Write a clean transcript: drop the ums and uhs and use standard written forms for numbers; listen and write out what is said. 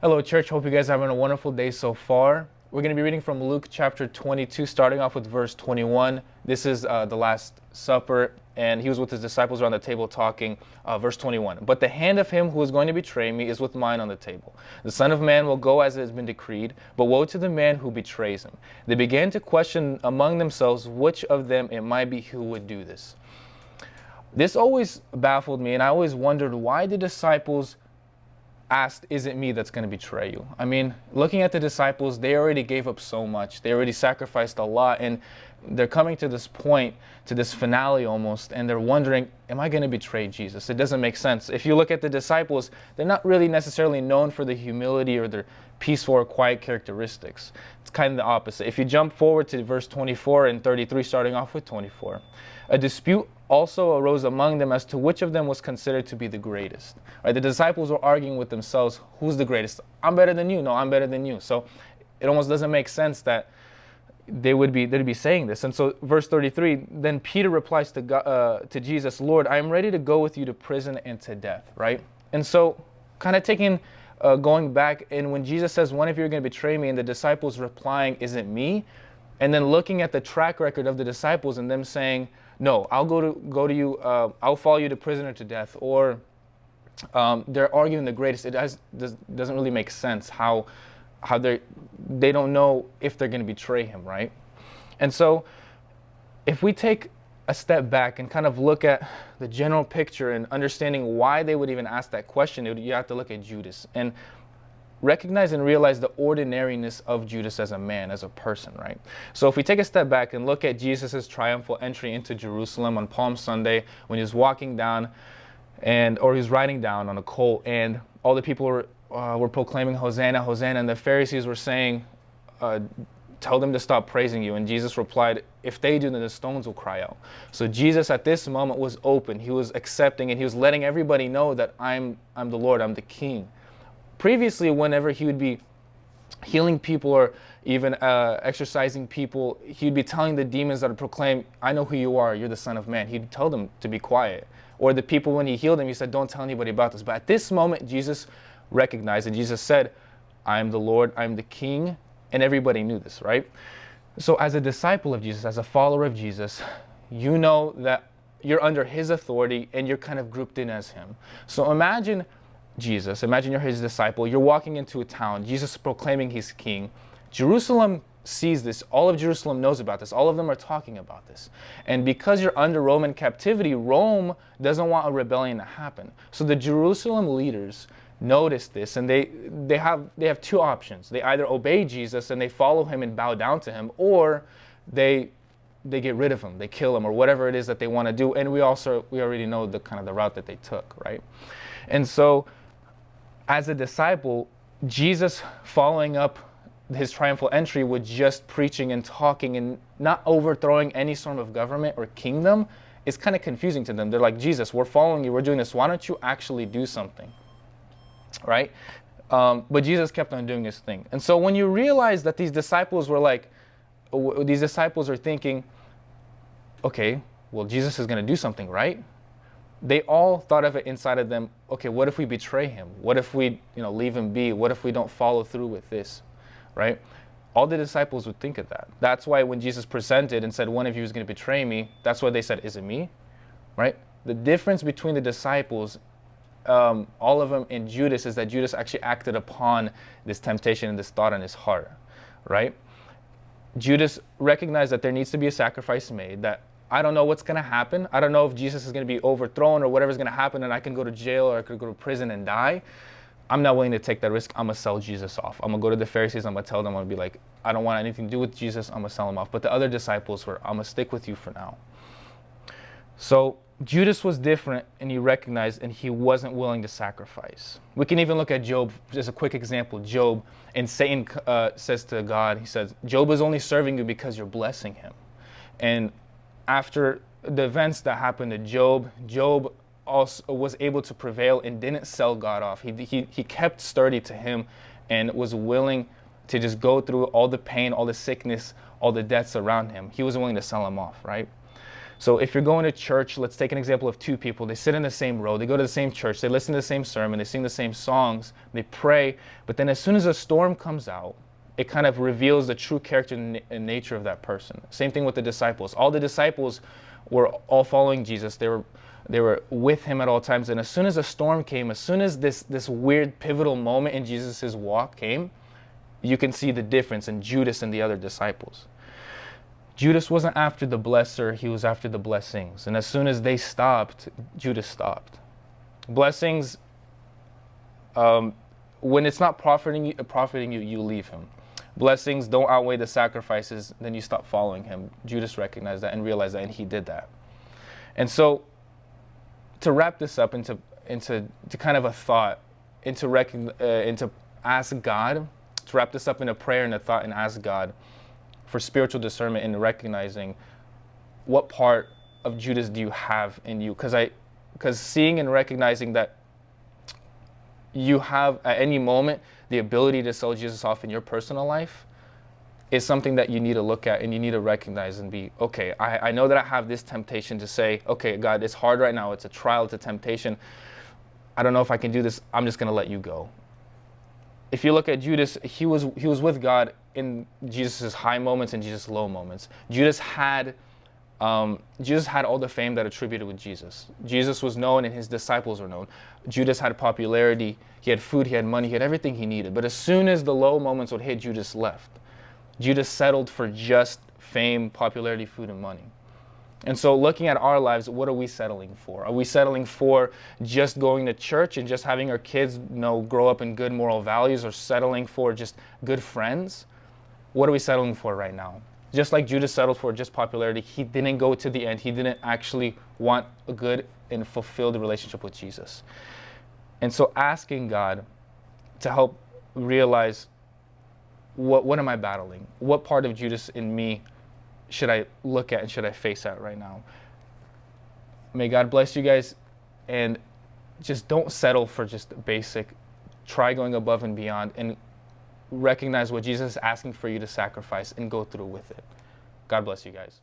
Hello, church. Hope you guys are having a wonderful day so far. We're going to be reading from Luke chapter 22, starting off with verse 21. This is the Last Supper, and he was with his disciples around the table talking. Verse 21. But the hand of him who is going to betray me is with mine on the table. The Son of Man will go as it has been decreed, but woe to the man who betrays him. They began to question among themselves which of them it might be who would do this. This always baffled me, and I always wondered why the disciples asked, is it me that's going to betray you? I mean, looking at the disciples, they already gave up so much. They already sacrificed a lot, and they're coming to this point, to this finale almost, and they're wondering, am I going to betray Jesus? It doesn't make sense. If you look at the disciples, they're not really necessarily known for the humility or their peaceful or quiet characteristics. It's kind of the opposite. If you jump forward to verse 24 and 33, starting off with 24, a dispute also arose among them as to which of them was considered to be the greatest. Right? The disciples were arguing with themselves, who's the greatest? I'm better than you. No, I'm better than you. So it almost doesn't make sense that they'd be saying this. And so verse 33, then Peter replies to Jesus, Lord, I am ready to go with you to prison and to death. Right? And so kind of going back, and when Jesus says, one of you are going to betray me, and the disciples replying, is it me? And then looking at the track record of the disciples and them saying, no, I'll go to you, I'll follow you to prison or to death. Or they're arguing the greatest. It doesn't really make sense how they don't know if they're going to betray him, right? And so if we take a step back and kind of look at the general picture and understanding why they would even ask that question, you have to look at Judas and recognize and realize the ordinariness of Judas as a man, as a person, right? So if we take a step back and look at Jesus' triumphal entry into Jerusalem on Palm Sunday, when he was walking down or he was riding down on a colt, and all the people were proclaiming Hosanna, Hosanna, and the Pharisees were saying, tell them to stop praising you. And Jesus replied, if they do, then the stones will cry out. So Jesus at this moment was open. He was accepting, and he was letting everybody know that I'm the Lord, I'm the King. Previously, whenever he would be healing people or even exorcising people, he'd be telling the demons that would proclaim, I know who you are, you're the Son of Man. He'd tell them to be quiet. Or the people, when he healed them, he said, don't tell anybody about this. But at this moment, Jesus recognized, and Jesus said, I am the Lord, I am the King, and everybody knew this, right? So as a disciple of Jesus, as a follower of Jesus, you know that you're under his authority and you're kind of grouped in as him. So imagine you're his disciple, you're walking into a town, Jesus is proclaiming he's king. Jerusalem sees this, all of Jerusalem knows about this, all of them are talking about this. And because you're under Roman captivity, Rome doesn't want a rebellion to happen. So the Jerusalem leaders notice this, and they have two options. They either obey Jesus and they follow him and bow down to him, or they get rid of him, they kill him, or whatever it is that they want to do. And we already know the kind of the route that they took, right? And so as a disciple, Jesus following up his triumphal entry with just preaching and talking and not overthrowing any sort of government or kingdom is kind of confusing to them. They're like, Jesus, we're following you, we're doing this. Why don't you actually do something, right? But Jesus kept on doing his thing. And so when you realize that these disciples are thinking, okay, well, Jesus is going to do something, right? They all thought of it inside of them, okay, what if we betray him? What if we, leave him be? What if we don't follow through with this, right? All the disciples would think of that. That's why when Jesus presented and said, one of you is going to betray me, that's why they said, is it me, right? The difference between the disciples, all of them, and Judas is that Judas actually acted upon this temptation and this thought in his heart, right? Judas recognized that there needs to be a sacrifice made, that I don't know what's going to happen. I don't know if Jesus is going to be overthrown or whatever's going to happen and I can go to jail or I could go to prison and die. I'm not willing to take that risk. I'm going to sell Jesus off. I'm going to go to the Pharisees. I'm going to tell them, I'm going to be like, I don't want anything to do with Jesus. I'm going to sell him off. But the other disciples were, I'm going to stick with you for now. So Judas was different, and he recognized, and he wasn't willing to sacrifice. We can even look at Job, just a quick example. Job, and Satan says to God, he says, Job is only serving you because you're blessing him. And after the events that happened to Job, Job also was able to prevail and didn't sell God off. He kept sturdy to him and was willing to just go through all the pain, all the sickness, all the deaths around him. He was willing to sell him off, right? So if you're going to church, let's take an example of two people. They sit in the same row, they go to the same church, they listen to the same sermon, they sing the same songs, they pray, but then as soon as a storm comes out, it kind of reveals the true character and nature of that person. Same thing with the disciples. All the disciples were all following Jesus. They were with him at all times. And as soon as a storm came, as soon as this weird pivotal moment in Jesus' walk came, you can see the difference in Judas and the other disciples. Judas wasn't after the blesser, he was after the blessings. And as soon as they stopped, Judas stopped. Blessings, when it's not profiting you, you leave him. Blessings don't outweigh the sacrifices, then you stop following him. Judas recognized that and realized that, and he did that. And so, to wrap this up into kind of a thought, and to ask God, to wrap this up in a prayer and a thought and ask God for spiritual discernment in recognizing what part of Judas do you have in you? Because seeing and recognizing that you have at any moment the ability to sell Jesus off in your personal life is something that you need to look at and you need to recognize and be, okay, I know that I have this temptation to say, okay, God, it's hard right now. It's a trial. It's a temptation. I don't know if I can do this. I'm just going to let you go. If you look at Judas, he was with God in Jesus' high moments and Jesus' low moments. Judas had all the fame that attributed with Jesus. Jesus was known and his disciples were known. Judas had popularity. He had food. He had money. He had everything he needed. But as soon as the low moments would hit, Judas left. Judas settled for just fame, popularity, food, and money. And so looking at our lives, what are we settling for? Are we settling for just going to church and just having our kids, grow up in good moral values, or settling for just good friends? What are we settling for right now? Just like Judas settled for just popularity, he didn't go to the end. He didn't actually want a good and fulfilled relationship with Jesus. And so asking God to help realize, what am I battling? What part of Judas in me should I look at and should I face at right now? May God bless you guys, and just don't settle for just basic. Try going above and beyond and recognize what Jesus is asking for you to sacrifice and go through with it. God bless you guys.